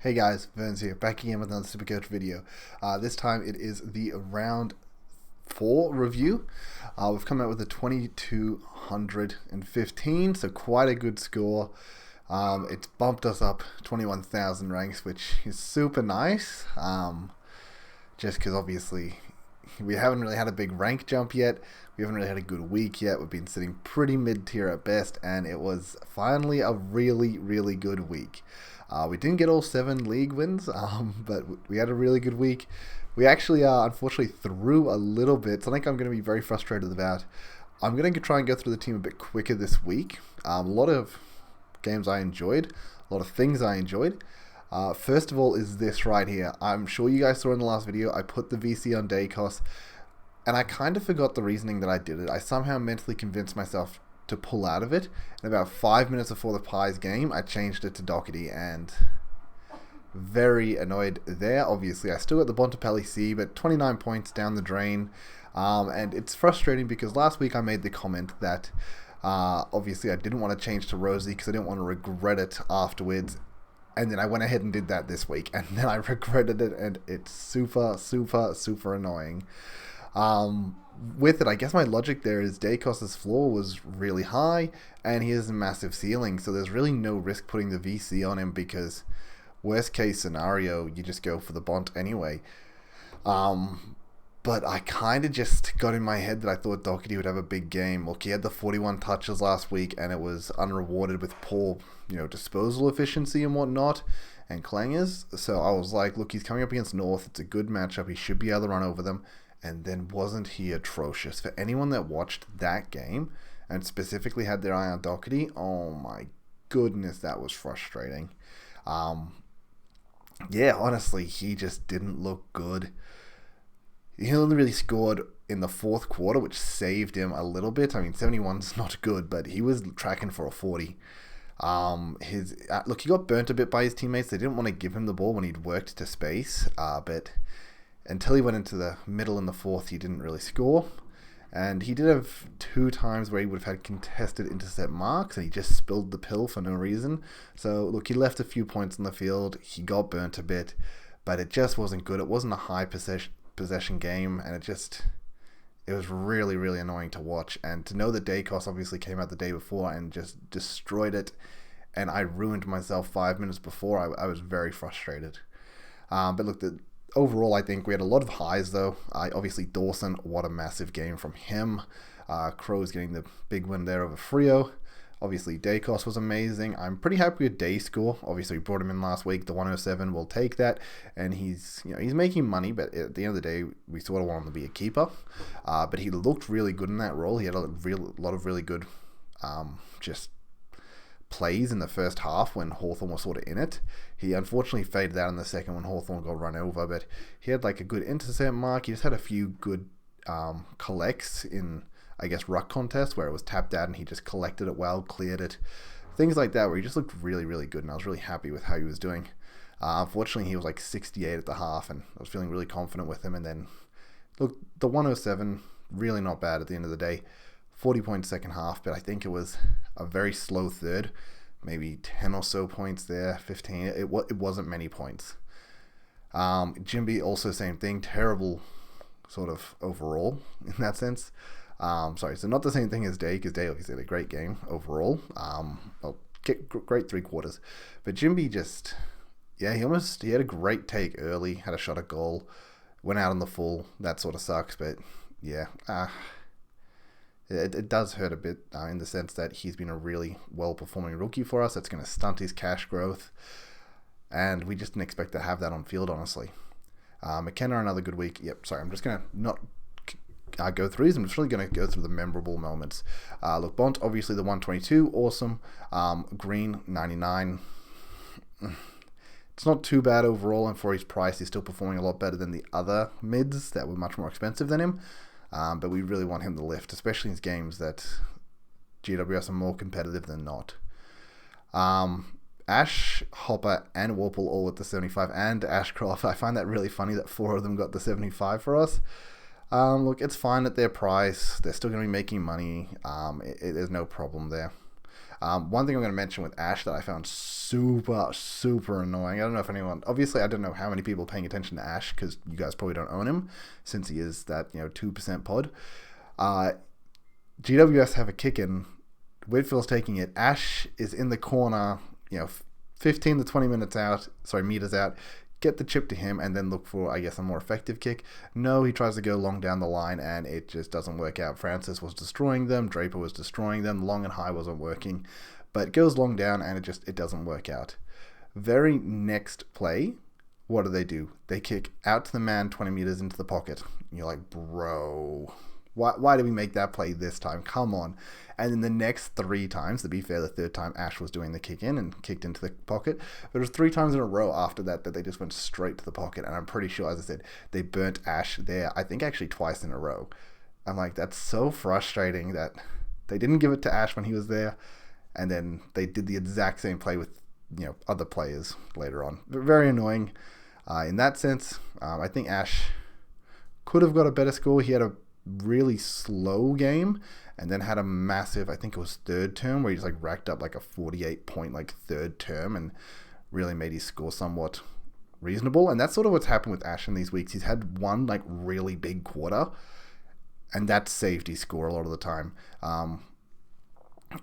Hey guys, Verns here, back again with another Supercoach video. This time it is the round 4 review. We've come out with a 2215, so quite a good score. It's bumped us up 21,000 ranks, which is super nice. Just because obviously we haven't really had a big rank jump yet. We haven't really had a good week yet. We've been sitting pretty mid-tier at best, and it was finally a really, really good week. We didn't get all 7 league wins, but we had a really good week. We actually, unfortunately, threw a little bit. Something I'm going to be very frustrated about. I'm going to try and go through the team a bit quicker this week. A lot of games I enjoyed, a lot of things I enjoyed. First of all is this right here. I'm sure you guys saw in the last video, I put the VC on Dacos, and I kind of forgot the reasoning that I did it. I somehow mentally convinced myself to pull out of it, and about 5 minutes before the Pies game, I changed it to Doherty, and very annoyed there. Obviously, I still got the Bontempelli C, but 29 points down the drain, and it's frustrating because last week I made the comment that obviously I didn't want to change to Rosie because I didn't want to regret it afterwards. And then I went ahead and did that this week, and then I regretted it, and it's super, super, super annoying. With it, I guess my logic there is Dacos' floor was really high, and he has a massive ceiling, so there's really no risk putting the VC on him because worst case scenario, you just go for the Bont anyway. But I kind of just got in my head that I thought Doherty would have a big game. Look, he had the 41 touches last week, and it was unrewarded with poor, disposal efficiency and whatnot, and clangers. So I was like, look, he's coming up against North. It's a good matchup. He should be able to run over them. And then wasn't he atrocious? For anyone that watched that game and specifically had their eye on Doherty, oh my goodness, that was frustrating. Yeah, honestly, he just didn't look good. He only really scored in the fourth quarter, which saved him a little bit. I mean, 71's not good, but he was tracking for a 40. Look, he got burnt a bit by his teammates. They didn't want to give him the ball when he'd worked to space, but until he went into the middle in the fourth, he didn't really score. And he did have 2 times where he would have had contested intercept marks, and he just spilled the pill for no reason. So, look, he left a few points on the field. He got burnt a bit, but it just wasn't good. It wasn't a high possession game, and it was really, really annoying to watch. And to know that Dacos obviously came out the day before and just destroyed it, and I ruined myself 5 minutes before, I was very frustrated. But look, overall, I think we had a lot of highs, though. Obviously, Dawson, what a massive game from him. Crow's getting the big win there over Frio. Obviously, Dacos was amazing. I'm pretty happy with Day's score. Obviously, we brought him in last week. The 107 will take that, and he's making money. But at the end of the day, we sort of want him to be a keeper. But he looked really good in that role. He had a lot of really good, just plays in the first half when Hawthorn was sort of in it. He unfortunately faded out in the second when Hawthorn got run over, but he had like a good intercept mark. He just had a few good collects in, I guess, ruck contests where it was tapped out and he just collected it well, cleared it. Things like that where he just looked really, really good, and I was really happy with how he was doing. Unfortunately, he was like 68 at the half, and I was feeling really confident with him. And then, look, the 107, really not bad at the end of the day. 40 points second half, but I think it was a very slow third. Maybe 10 or so points there, 15. It wasn't many points. Jimby, also same thing. Terrible sort of overall in that sense. So not the same thing as Day, because Day obviously had a great game overall. Great 3 quarters. But Jimby just, he had a great take early, had a shot at goal, went out on the full. That sort of sucks, but yeah. It does hurt a bit in the sense that he's been a really well-performing rookie for us. That's going to stunt his cash growth, and we just didn't expect to have that on field, honestly. McKenna, another good week. Yep, sorry, I'm just going to not go through these. I'm just really going to go through the memorable moments. Look, Bont, obviously the 122, awesome. Green, 99. It's not too bad overall, and for his price, he's still performing a lot better than the other mids that were much more expensive than him. But we really want him to lift, especially in games that GWS are more competitive than not. Ash, Hopper, and Warple all with the 75, and Ashcroft. I find that really funny that 4 of them got the 75 for us. Look, it's fine at their price. They're still going to be making money. There's no problem there. One thing I'm going to mention with Ash that I found super, super annoying. I don't know if anyone, obviously, I don't know how many people are paying attention to Ash because you guys probably don't own him since he is that 2% pod. GWS have a kick in. Whitfield's taking it. Ash is in the corner, 15 to 20 meters out. Get the chip to him and then look for, I guess, a more effective kick. No, he tries to go long down the line and it just doesn't work out. Francis was destroying them. Draper was destroying them. Long and high wasn't working. But it goes long down and it doesn't work out. Very next play, what do? They kick out to the man 20 meters into the pocket. And you're like, bro, why did we make that play this time? Come on. And then the next 3 times, to be fair, the third time Ash was doing the kick in and kicked into the pocket. But it was 3 times in a row after that they just went straight to the pocket. And I'm pretty sure, as I said, they burnt Ash there, I think actually twice in a row. I'm like, that's so frustrating that they didn't give it to Ash when he was there. And then they did the exact same play with, other players later on. Very annoying in that sense. I think Ash could have got a better score. He had a really slow game and then had a massive, I think it was third term, where he just racked up a 48 point third term and really made his score somewhat reasonable. And that's sort of what's happened with Ash in these weeks. He's had one really big quarter and that saved his score a lot of the time.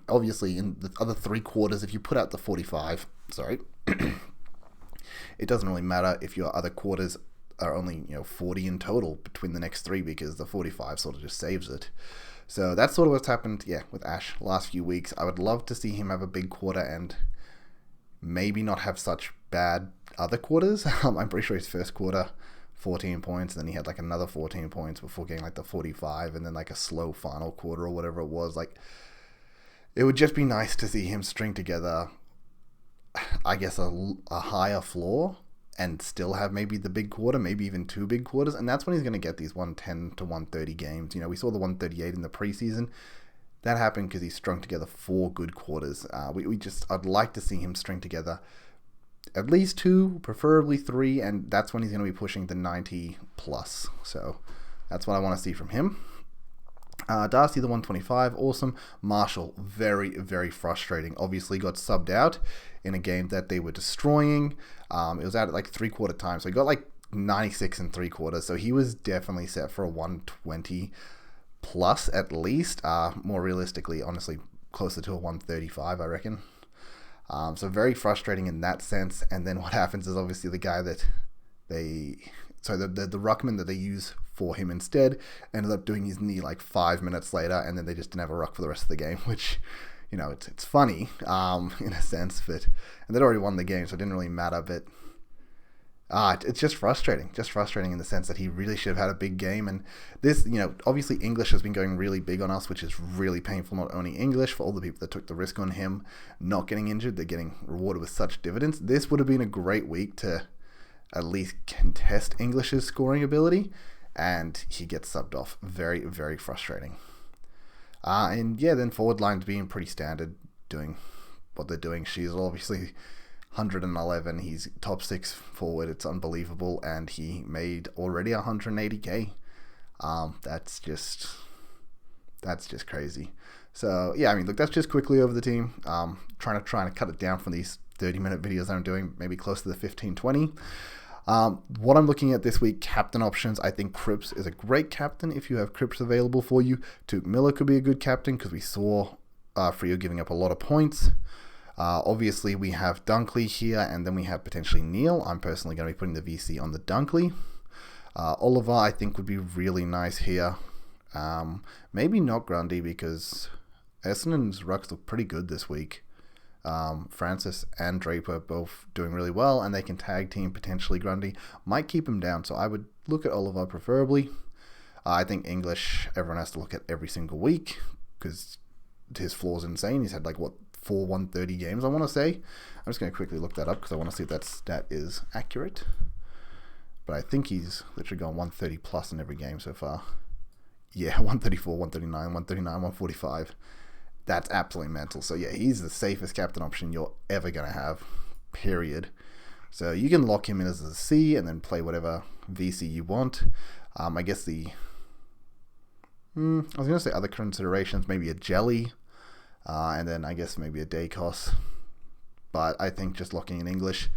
Obviously in the other 3 quarters, if you put out the 45, it doesn't really matter if your other quarters are only 40 in total between the next 3, because the 45 sort of just saves it. So that's sort of what's happened, with Ash last few weeks. I would love to see him have a big quarter and maybe not have such bad other quarters. I'm pretty sure his first quarter, 14 points, and then he had another 14 points before getting the 45, and then a slow final quarter or whatever it was. It would just be nice to see him string together, I guess, a higher floor and still have maybe the big quarter, maybe even 2 big quarters. And that's when he's going to get these 110 to 130 games. We saw the 138 in the preseason. That happened because he strung together 4 good quarters. I'd like to see him string together at least 2, preferably 3, and that's when he's going to be pushing the 90 plus. So that's what I want to see from him. Darcy, the 125, awesome. Marshall, very, very frustrating. Obviously got subbed out in a game that they were destroying. It was out at 3/4 time, so he got 96 and 3/4. So he was definitely set for a 120 plus at least. More realistically, honestly, closer to a 135, I reckon. So very frustrating in that sense. And then what happens is obviously the guy that the ruckman that they use for him instead ended up doing his knee 5 minutes later, and then they just didn't have a ruck for the rest of the game, which, it's funny in a sense, and they'd already won the game, so it didn't really matter. But it's just frustrating in the sense that he really should have had a big game. And this, obviously English has been going really big on us, which is really painful. Not only English, for all the people that took the risk on him not getting injured, they're getting rewarded with such dividends. This would have been a great week to at least contest English's scoring ability, and he gets subbed off. Very, very frustrating. Then forward line's being pretty standard, doing what they're doing. She's obviously 111. He's top 6 forward. It's unbelievable, and he made already 180k. That's just crazy. So look, that's just quickly over the team. Trying to cut it down from these 30-minute videos I'm doing, maybe close to the 15-20. What I'm looking at this week, captain options. I think Cripps is a great captain if you have Cripps available for you. Tuke Miller could be a good captain because we saw Freo giving up a lot of points. Obviously, we have Dunkley here, and then we have potentially Neil. I'm personally going to be putting the VC on the Dunkley. Oliver, I think, would be really nice here. Maybe not Grundy, because Essendon's rucks look pretty good this week. Francis and Draper both doing really well, and they can tag team potentially. Grundy might keep him down, so I would look at Oliver preferably. I think English, everyone has to look at every single week because his floor's insane. He's had 4 130 games, I want to say. I'm just going to quickly look that up because I want to see if that stat is accurate. But I think he's literally gone 130 plus in every game so far. Yeah, 134, 139, 139, 145. That's absolutely mental. So yeah, he's the safest captain option you're ever going to have, period. So you can lock him in as a C and then play whatever VC you want. I guess I was going to say other considerations, maybe a Jelly. and then I guess maybe a Dacos. But I think just locking in English.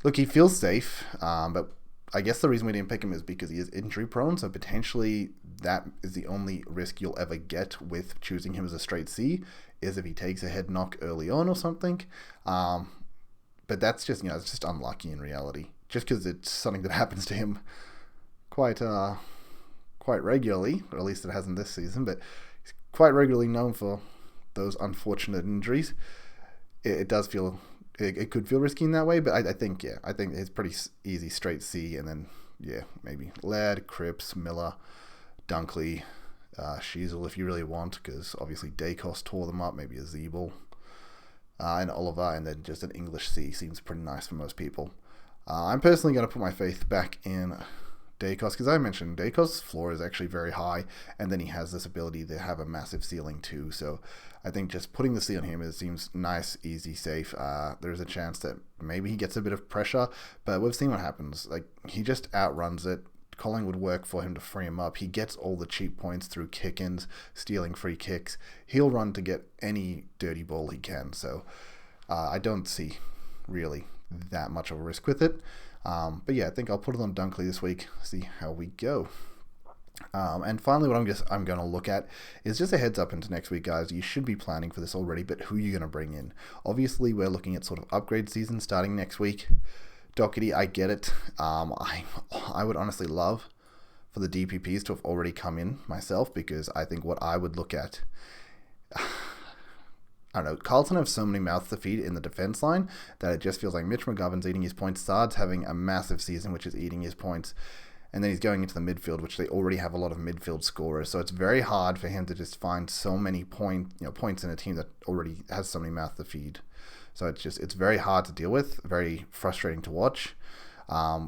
Look, he feels safe, but I guess the reason we didn't pick him is because he is injury prone, so potentially that is the only risk you'll ever get with choosing him as a straight C, is if he takes a head knock early on or something. But that's just, it's just unlucky in reality, just because it's something that happens to him quite regularly, or at least it hasn't this season, but he's quite regularly known for those unfortunate injuries. It does feel, it could feel risky in that way, but I think it's pretty easy straight C, and then, maybe Laird, Cripps, Miller, Dunkley, Sheasel if you really want, because obviously Dacos tore them up, maybe a Zeeble, and Oliver, and then just an English C seems pretty nice for most people. I'm personally going to put my faith back in Dacos, because I mentioned Dacos' floor is actually very high, and then he has this ability to have a massive ceiling too, so I think just putting the C on him, it seems nice, easy, safe. There's a chance that maybe he gets a bit of pressure, but we've seen what happens. Like, he just outruns it. Collingwood work for him to free him up. He gets all the cheap points through kick-ins, stealing free kicks. He'll run to get any dirty ball he can, so I don't see really that much of a risk with it. But I think I'll put it on Dunkley this week, see how we go. And finally, what I'm going to look at is just a heads up into next week, guys. You should be planning for this already, but who are you going to bring in? Obviously, we're looking at sort of upgrade season starting next week. Doherty, I get it. I would honestly love for the DPPs to have already come in myself, because I think what I would look at, I don't know, Carlton have so many mouths to feed in the defense line that it just feels like Mitch McGovern's eating his points, Sard's having a massive season, which is eating his points, and then he's going into the midfield, which they already have a lot of midfield scorers, so it's very hard for him to just find so many points in a team that already has so many mouths to feed. So it's very hard to deal with, very frustrating to watch,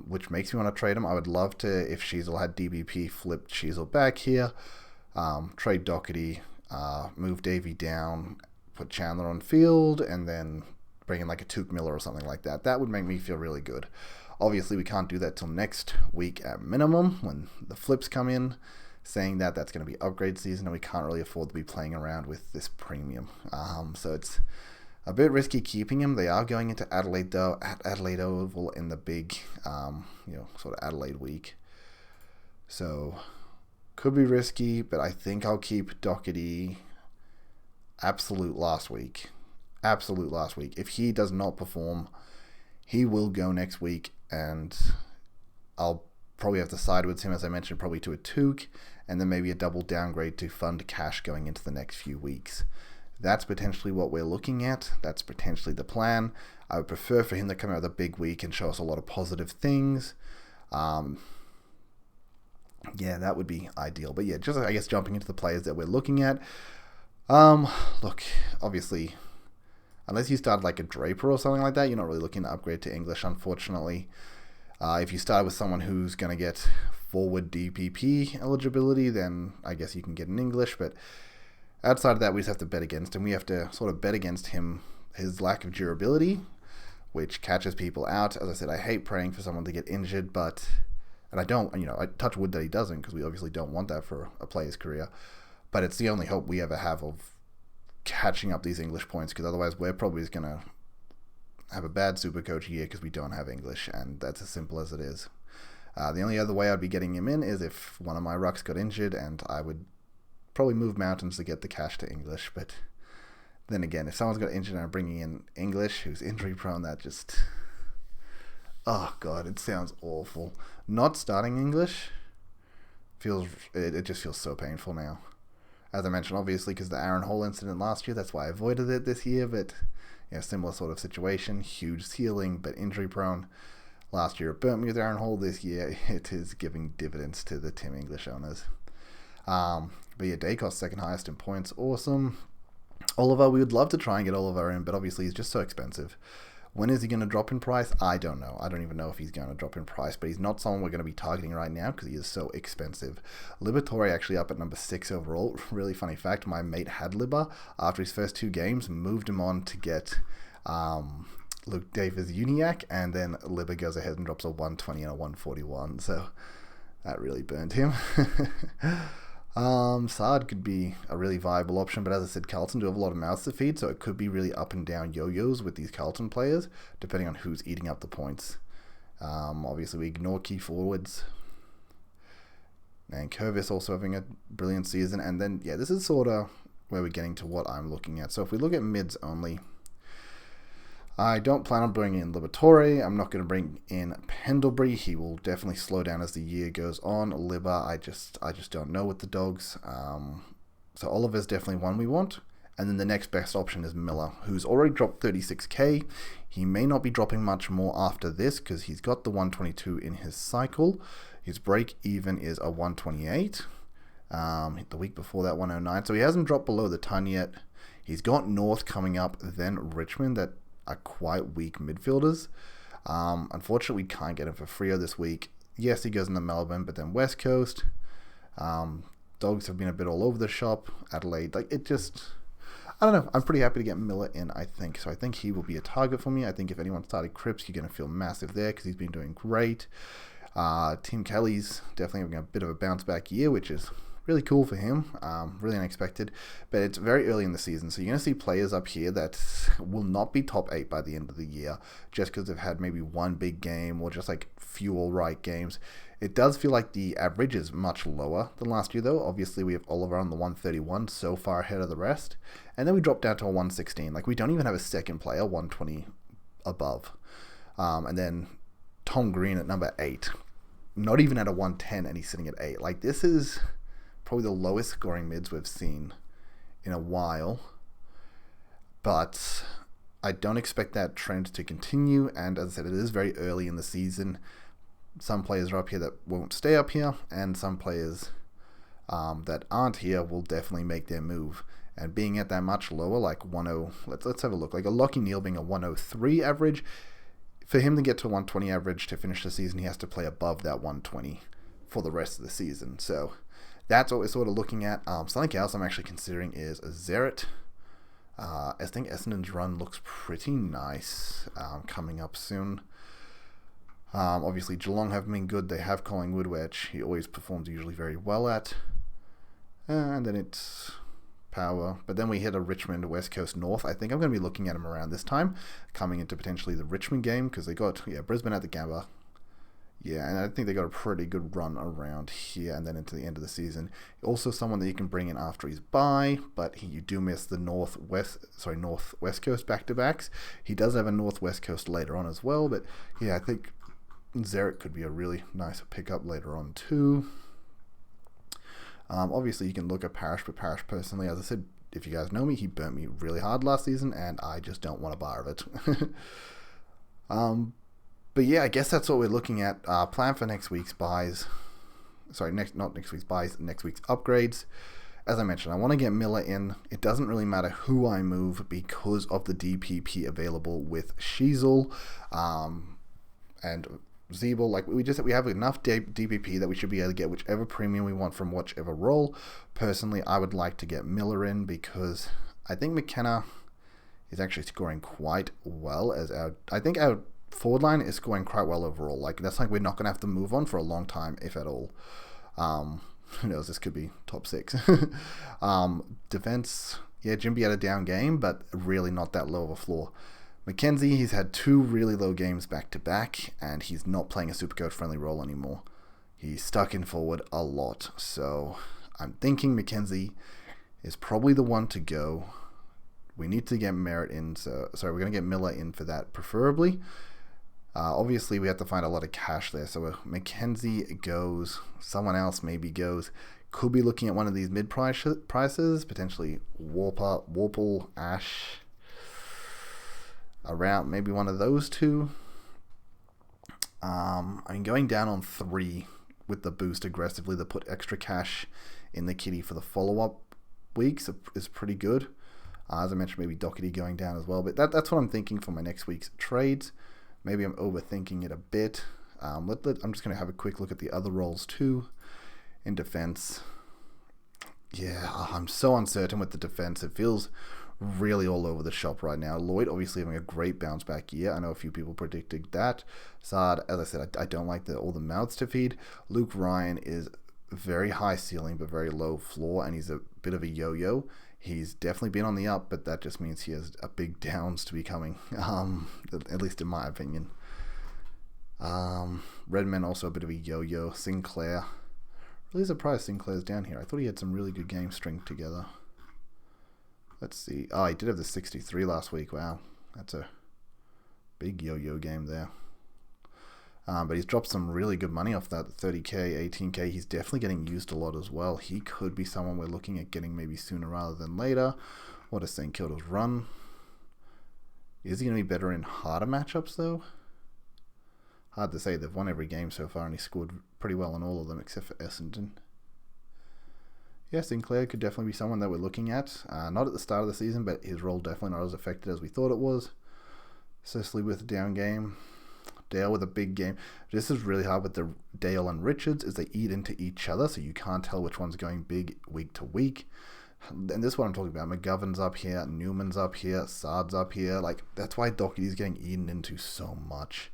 which makes me want to trade him. I would love to, if Sheasel had DBP, flip Sheasel back here, trade Doherty, move Davey down, put Chandler on field, and then bring in like a Touk Miller or something like that. That would make me feel really good. Obviously, we can't do that till next week at minimum, when the flips come in, saying that that's going to be upgrade season, and we can't really afford to be playing around with this premium. So it's a bit risky keeping him. They are going into Adelaide, though, at Adelaide Oval in the big, sort of Adelaide week. So, could be risky, but I think I'll keep Doherty absolute last week. If he does not perform, he will go next week, and I'll probably have to side with him, as I mentioned, probably to a Touk, and then maybe a double downgrade to fund cash going into the next few weeks. That's potentially what we're looking at. That's potentially the plan. I would prefer for him to come out with a big week and show us a lot of positive things. That would be ideal. But just, I guess, jumping into the players that we're looking at. Look, obviously, unless you start like a Draper or something like that, you're not really looking to upgrade to English, unfortunately. If you start with someone who's going to get forward DPP eligibility, then I guess you can get an English, but outside of that, we just have to bet against him. We have to sort of bet against him, his lack of durability, which catches people out. As I said, I hate praying for someone to get injured, and I don't, I touch wood that he doesn't, because we obviously don't want that for a player's career, but it's the only hope we ever have of catching up these English points, because otherwise we're probably going to have a bad Supercoach year because we don't have English, and that's as simple as it is. The only other way I'd be getting him in is if one of my rucks got injured, and I would probably move mountains to get the cash to English. But then again, if someone's got injured and I'm bringing in English who's injury prone, that just, oh god, it sounds awful. Not starting English it just feels so painful now. As I mentioned, obviously, because the Aaron Hall incident last year, that's why I avoided it this year, but similar sort of situation, huge ceiling, but injury prone. Last year it burnt me with Aaron Hall. This year it is giving dividends to the Tim English owners. Dacos second highest in points, awesome. Oliver, we would love to try and get Oliver in, but obviously he's just so expensive. When is he going to drop in price? I don't know. I don't even know if he's going to drop in price, but he's not someone we're going to be targeting right now because he is so expensive. Liberatore actually up at number 6 overall. Really funny fact, my mate had Libba after his first 2 games, moved him on to get Luke Davis Uniac, and then Libba goes ahead and drops a 120 and a 141, so that really burned him. Saad could be a really viable option, but as I said, Carlton do have a lot of mouths to feed, so it could be really up and down yo-yos with these Carlton players, depending on who's eating up the points. Obviously, we ignore key forwards. And Curvis also having a brilliant season. And then, yeah, this is sort of where we're getting to what I'm looking at. So if we look at mids only, I don't plan on bringing in Liberatore. I'm not going to bring in Pendlebury. He will definitely slow down as the year goes on. Liber, I just don't know with the dogs. So Oliver's definitely one we want. And then the next best option is Miller, who's already dropped 36k. He may not be dropping much more after this because he's got the 122 in his cycle. His break even is a 128. The week before that 109. So he hasn't dropped below the ton yet. He's got North coming up, then Richmond that are quite weak midfielders. Unfortunately, we can't get him for Freo this week. Yes, he goes into Melbourne, but then West Coast. Dogs have been a bit all over the shop. Adelaide, I don't know. I'm pretty happy to get Miller in, I think. So I think he will be a target for me. I think if anyone started Cripps, you're going to feel massive there because he's been doing great. Tim Kelly's definitely having a bit of a bounce back year, which is really cool for him. Really unexpected. But it's very early in the season, so you're going to see players up here that will not be top 8 by the end of the year just because they've had maybe one big game or just like few all right games. It does feel like the average is much lower than last year, though. Obviously, we have Oliver on the 131, so far ahead of the rest. And then we drop down to a 116. Like, we don't even have a second player, 120 above. And then Tom Green at number 8. Not even at a 110, and he's sitting at 8. Like, this is probably the lowest scoring mids we've seen in a while. But I don't expect that trend to continue. And as I said, it is very early in the season. Some players are up here that won't stay up here, and some players that aren't here will definitely make their move. And being at that much lower, like 10, let's have a look. Like a Lockie Neal being a 103 average, for him to get to 120 average to finish the season, he has to play above that 120 for the rest of the season. So that's what we're sort of looking at. Something else I'm actually considering is Zeret. I think Essendon's run looks pretty nice coming up soon. Obviously, Geelong have been good. They have Collingwood, which he always performs usually very well at. And then it's Power. But then we hit a Richmond, West Coast, North. I think I'm going to be looking at them around this time, coming into potentially the Richmond game, because they got Brisbane at the Gabba. Yeah, and I think they got a pretty good run around here and then into the end of the season. Also someone that you can bring in after his bye, but you do miss the North-West Coast back-to-backs. He does have a North-West Coast later on as well, but yeah, I think Zeret could be a really nice pickup later on too. Obviously, you can look at Parrish, but Parrish personally, as I said, if you guys know me, he burnt me really hard last season, and I just don't want a bar of it. But yeah, I guess that's what we're looking at. Plan for next week's buys. Not next week's buys, next week's upgrades. As I mentioned, I want to get Miller in. It doesn't really matter who I move because of the DPP available with Sheasel and Zeeble. Like we have enough DPP that we should be able to get whichever premium we want from whichever role. Personally, I would like to get Miller in because I think McKenna is actually scoring quite well as our forward line is scoring quite well overall. Like that's like we're not going to have to move on for a long time, if at all. Who knows? This could be top 6. Defense, yeah, Jimby had a down game, but really not that low of a floor. Mackenzie, he's had 2 really low games back to back, and he's not playing a Supercoach friendly role anymore. He's stuck in forward a lot, so I'm thinking Mackenzie is probably the one to go. We need to get Merritt in, we're going to get Miller in for that, preferably. Obviously, we have to find a lot of cash there, so Mackenzie goes, someone else maybe goes. Could be looking at one of these mid-prices, potentially Warple, Ash, around maybe one of those two. Going down on 3 with the boost aggressively to put extra cash in the kitty for the follow-up weeks is pretty good. As I mentioned, maybe Doherty going down as well. But that's what I'm thinking for my next week's trades. Maybe I'm overthinking it a bit. I'm just going to have a quick look at the other roles too. In defense. Yeah, I'm so uncertain with the defense. It feels really all over the shop right now. Lloyd obviously having a great bounce back year. I know a few people predicted that. Saad, as I said, I don't like all the mouths to feed. Luke Ryan is very high ceiling but very low floor, and he's a bit of a yo-yo. He's definitely been on the up, but that just means he has a big downs to be coming, at least in my opinion. Redman also a bit of a yo-yo. Sinclair, really surprised Sinclair's down here. I thought he had some really good games stringed together. Let's see. Oh, he did have the 63 last week. Wow, that's a big yo-yo game there. But he's dropped some really good money off that 30k, 18k. He's definitely getting used a lot as well. He could be someone we're looking at getting maybe sooner rather than later. What does St. Kilda's run? Is he going to be better in harder matchups though? Hard to say. They've won every game so far and he scored pretty well in all of them except for Essendon. Yeah, Sinclair could definitely be someone that we're looking at. Not at the start of the season, but his role definitely not as affected as we thought it was. Cecily with a down game. Dale with a big game. This is really hard with the Dale and Richards, is they eat into each other, so you can't tell which one's going big week to week. And this is what I'm talking about. McGovern's up here, Newman's up here, Saad's up here. Like, that's why Doherty's getting eaten into so much.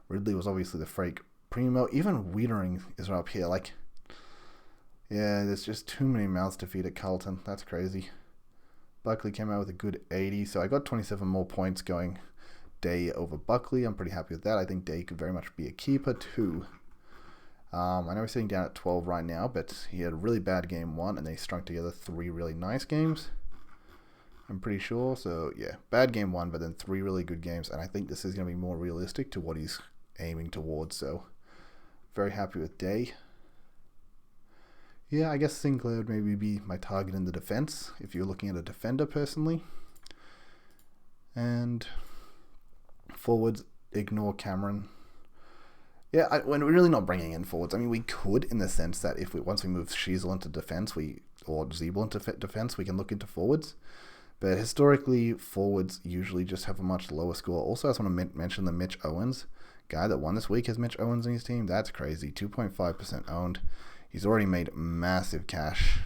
Ridley was obviously the freak. Primo, even Wiedering is up here. Like, yeah, there's just too many mouths to feed at Carlton. That's crazy. Buckley came out with a good 80, so I got 27 more points going Day over Buckley. I'm pretty happy with that. I think Day could very much be a keeper too. I know we're sitting down at 12 right now, but he had a really bad game 1 and they strung together 3 really nice games, I'm pretty sure. So yeah, bad game 1 but then 3 really good games, and I think this is going to be more realistic to what he's aiming towards, so very happy with Day. Yeah, I guess Sinclair would maybe be my target in the defense if you're looking at a defender personally. And forwards, ignore Cameron. Yeah, we're really not bringing in forwards. I mean, we could in the sense that if once we move Sheasel into defense, or Zeeble into defense, we can look into forwards. But historically, forwards usually just have a much lower score. Also, I just want to mention the Mitch Owens guy that won this week has Mitch Owens in his team. That's crazy. 2.5% owned. He's already made massive cash.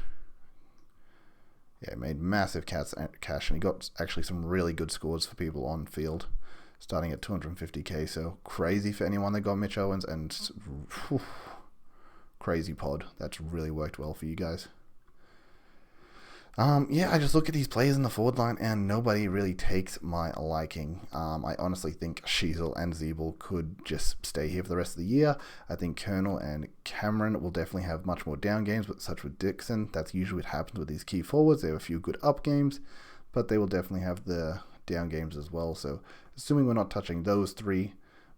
Yeah, made massive cash, and he got actually some really good scores for people on field, starting at 250k, so crazy for anyone that got Mitch Owens, and whew, crazy pod. That's really worked well for you guys. Yeah, I just look at these players in the forward line and nobody really takes my liking. I honestly think Sheasel and Zeeble could just stay here for the rest of the year. I think Colonel and Cameron will definitely have much more down games, but such with Dixon. That's usually what happens with these key forwards. They have a few good up games, but they will definitely have the down games as well. So assuming we're not touching those 3,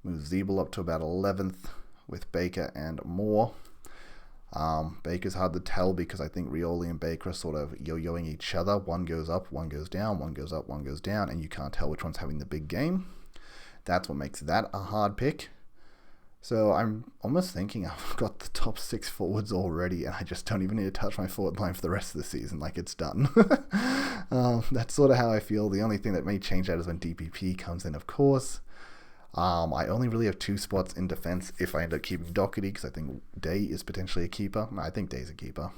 move Zeeble up to about 11th with Baker and Moore. Baker's hard to tell because I think Rioli and Baker are sort of yo-yoing each other. One goes up, one goes down, one goes up, one goes down, and you can't tell which one's having the big game. That's what makes that a hard pick. So I'm almost thinking I've got the top 6 forwards already, and I just don't even need to touch my forward line for the rest of the season. Like, it's done. That's sort of how I feel. The only thing that may change that is when DPP comes in, of course. I only really have 2 spots in defense if I end up keeping Doherty, because I think Day is potentially a keeper. I think Day's a keeper.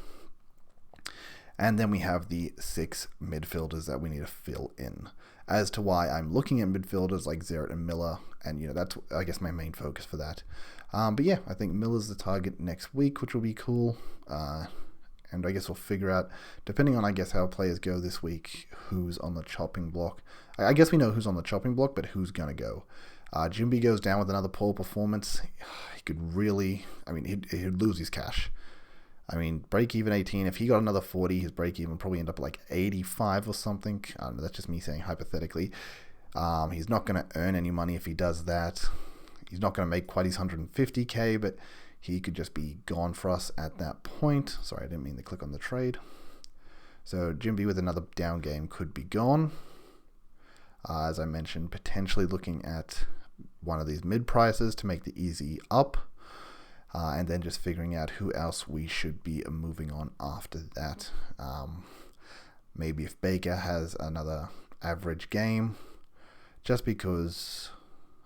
And then we have the 6 midfielders that we need to fill in. As to why I'm looking at midfielders like Zerrett and Miller, and that's, I guess, my main focus for that. But yeah, I think Miller's the target next week, which will be cool. And I guess we'll figure out, depending on, I guess, how players go this week, who's on the chopping block. I guess we know who's on the chopping block, but who's going to go. Jimby goes down with another poor performance. He could really, he'd lose his cash. Break even 18. If he got another 40, his break even probably end up like 85 or something. I don't know, that's just me saying hypothetically. He's not going to earn any money if he does that. He's not going to make quite his 150k, but he could just be gone for us at that point. Sorry, I didn't mean to click on the trade. So Jimby with another down game could be gone. As I mentioned, potentially looking at one of these mid prices to make the easy up. And then just figuring out who else we should be moving on after that. Maybe if Baker has another average game, just because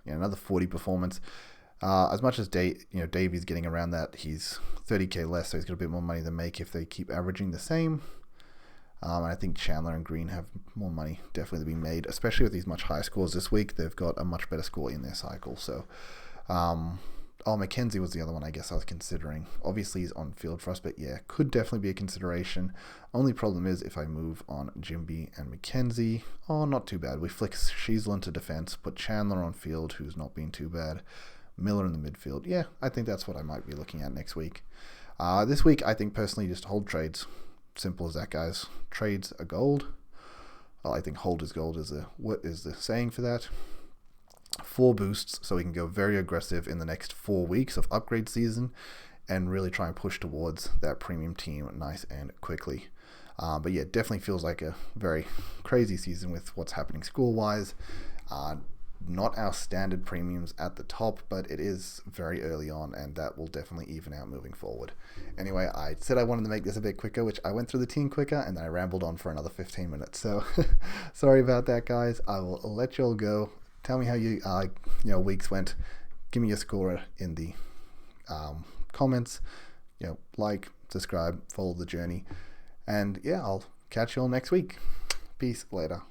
another 40 performance. As much as Davy's getting around that, he's 30k less, so he's got a bit more money to make if they keep averaging the same. And I think Chandler and Green have more money definitely to be made, especially with these much higher scores this week. They've got a much better score in their cycle, so Oh, Mackenzie was the other one I guess I was considering. Obviously, he's on field for us, but yeah, could definitely be a consideration. Only problem is if I move on Jimby and Mackenzie, oh, not too bad. We flick Sheasel into defense, put Chandler on field, who's not been too bad. Miller in the midfield. Yeah, I think that's what I might be looking at next week. This week, I think personally, just hold trades. Simple as that, guys. Trades are gold. Well, I think hold is gold is the saying for that. 4 boosts, so we can go very aggressive in the next 4 weeks of upgrade season and really try and push towards that premium team nice and quickly. But yeah, it definitely feels like a very crazy season with what's happening school-wise. Not our standard premiums at the top, but it is very early on, and that will definitely even out moving forward. Anyway, I said I wanted to make this a bit quicker, which I went through the team quicker, and then I rambled on for another 15 minutes. So sorry about that, guys. I will let you all go. Tell me how you weeks went. Give me your score in the comments. Like, subscribe, follow the journey, and yeah, I'll catch you all next week. Peace. Later.